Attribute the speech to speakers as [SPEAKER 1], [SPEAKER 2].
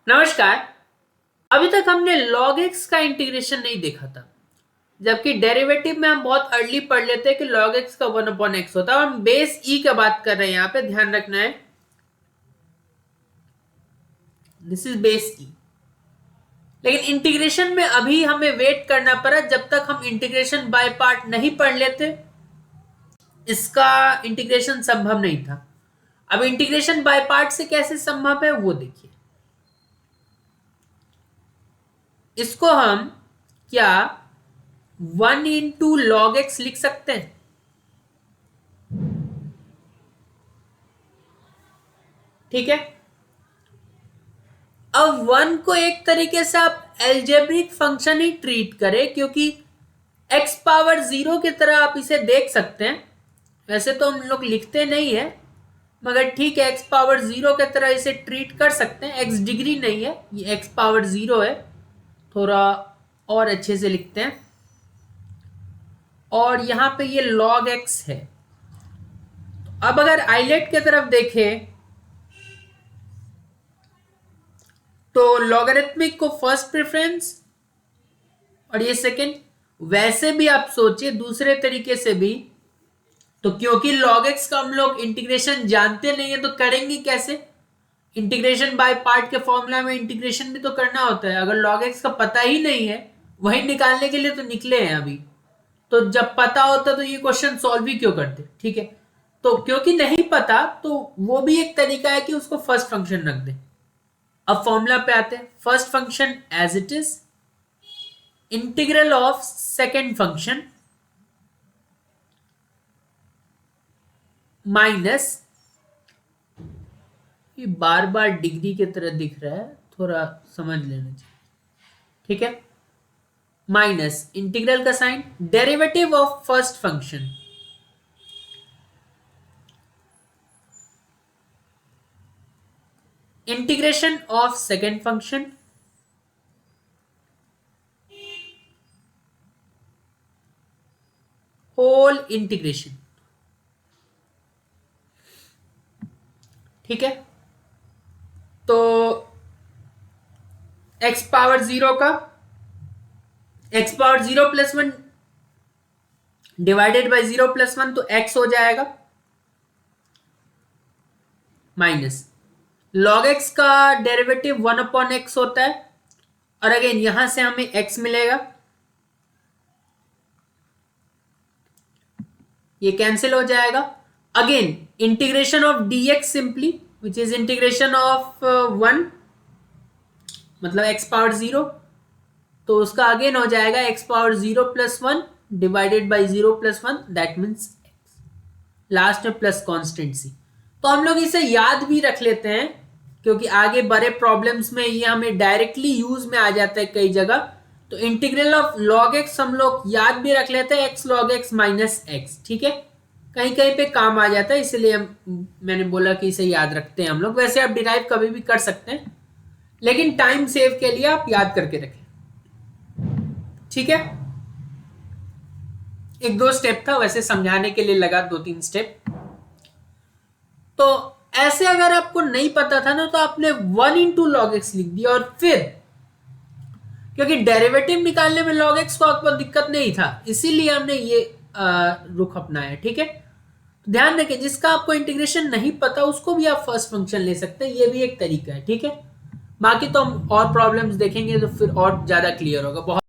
[SPEAKER 1] नमस्कार। अभी तक हमने log x का इंटीग्रेशन नहीं देखा था, जबकि डेरिवेटिव में हम बहुत अर्ली पढ़ लेते हैं कि log x का 1/x होता है। हम बेस e का बात कर रहे हैं, यहाँ पे ध्यान रखना है, दिस इज बेस e। लेकिन इंटीग्रेशन में अभी हमें वेट करना पड़ा जब तक हम इंटीग्रेशन बाय पार्ट नहीं पढ़ लेते, इसका इंटीग्रेशन संभव नहीं था। अब इंटीग्रेशन बाय पार्ट से कैसे संभव है वो देखिए। इसको हम क्या 1 × log x लिख सकते हैं? ठीक है। अब 1 को एक तरीके से आप एल्जेब्रिक फंक्शन ही ट्रीट करें, क्योंकि x पावर 0 की तरह आप इसे देख सकते हैं। वैसे तो हम लोग लिखते नहीं है, मगर ठीक है, x पावर 0 की तरह इसे ट्रीट कर सकते हैं। x डिग्री नहीं है, ये x पावर 0 है। थोड़ा और अच्छे से लिखते हैं, और यहां पे ये log x है। अब अगर आइलेट की तरफ देखें तो लॉगरिथमिक को फर्स्ट प्रेफरेंस और ये सेकंड। वैसे भी आप सोचिए दूसरे तरीके से भी, तो क्योंकि log x का हम लोग इंटीग्रेशन जानते नहीं है तो करेंगे कैसे? इंटीग्रेशन बाय पार्ट के फॉर्मूला में इंटीग्रेशन भी तो करना होता है। अगर log x का पता ही नहीं है, वही निकालने के लिए तो निकले हैं अभी, तो जब पता होता तो ये क्वेश्चन सॉल्व ही क्यों करते? ठीक है, तो क्योंकि नहीं पता तो वो भी एक तरीका है कि उसको फर्स्ट फंक्शन रख दे। अब फॉर्मूला पे आते हैं। First function as it is, integral of second function minus, ये बार बार डिग्री की तरह दिख रहा है, थोड़ा समझ लेना चाहिए। ठीक है, माइनस इंटीग्रल का sign, derivative of first function integration of second function whole integration. ठीक है, तो x पावर 0 का x पावर 0 + 1 डिवाइडेड बाय 0 + 1, तो x हो जाएगा माइनस log x का डेरिवेटिव 1/x होता है, और अगेन यहां से हमें x मिलेगा, ये कैंसिल हो जाएगा। Again integration of dx simply, which is integration of 1, मतलब x पावर 0, तो उसका अगेन हो जाएगा x power 0 + 1 divided by 0 + 1, that means x, last में प्लस कॉन्स्टेंट सी। तो हम लोग इसे याद भी रख लेते हैं, क्योंकि आगे बड़े प्रॉब्लम्स में ये हमें डायरेक्टली यूज में आ जाता है कई जगह। तो इंटीग्रल ऑफ log x हम लोग याद भी रख लेते हैं, x log x minus x। ठीक है, कहीं कहीं पे काम आ जाता है, इसलिए मैंने बोला कि इसे याद रखते हैं हम लोग। वैसे आप डिराइव कभी भी कर सकते हैं, लेकिन टाइम सेव के लिए आप याद करके रखें। ठीक है, एक दो स्टेप था, वैसे समझाने के लिए लगा 2-3 स्टेप। तो ऐसे अगर आपको नहीं पता था ना, तो आपने 1 × log x लिख दिया, और फिर क्योंकि डेरिवेटिव निकालने में log x को आपको दिक्कत नहीं था, इसीलिए हमने ये रुख अपनाया। ठीक है, तो ध्यान रखें, जिसका आपको इंटीग्रेशन नहीं पता उसको भी आप फर्स्ट फंक्शन ले सकते हैं, ये भी एक तरीका है। ठीक है, बाकी तो हम और प्रॉब्लम्स देखेंगे तो फिर और ज्यादा क्लियर होगा। बहुत